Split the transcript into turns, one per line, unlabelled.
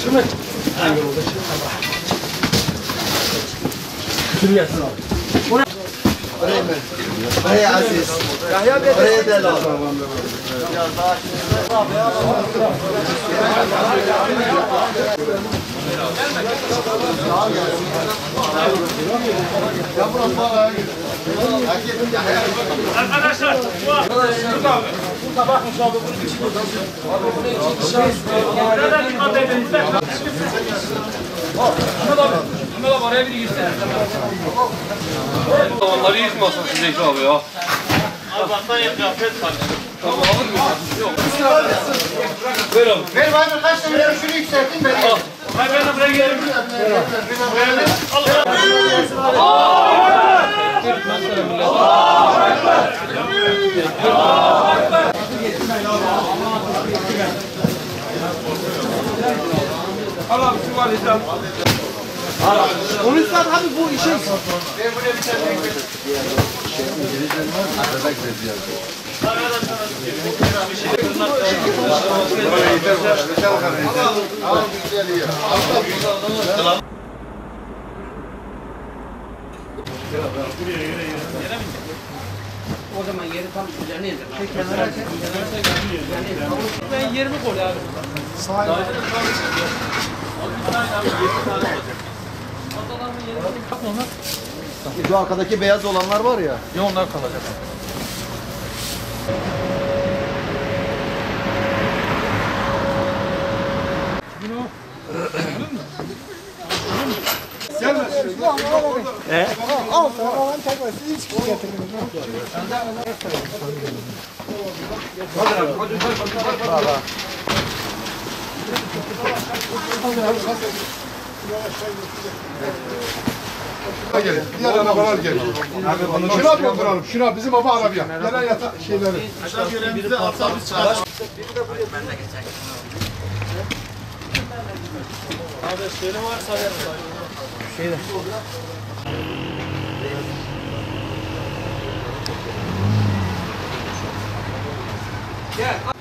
Şunu. Hangi oldu? Şunu yazsın abi.
Buraya Aziz. Buraya Delal.
Arkadaşlar, burada bakın şu anda bunun için burada dikkat edin. Ahmet abi araya biri girsin.
Onları yıkmasın Zeki abi ya.
Allah'tan yapıyor.
Tamam alır mısın? Yok. Ver abi.
Ver bana kaç tane ver şunu yükseltin ben.
Ben de buraya gelirim.
Al abi şu var İslam.
Onu sen abi bu işin.
Ben buraya bir tane
O zaman yeri tam üzerine indir.
Ben yerimi koy abi.
Şu arkadaki beyaz olanlar var ya.
Ya onlar kalacak.
Gelin. Diğer arabalar gelin. Şuna dolduralım. Şuna bizim baba arabaya. Gelen yata şeyleri.
Aşağı görevimizi alsa biz çıkar.
Abi şeyle varsa
Şeyde.
gel.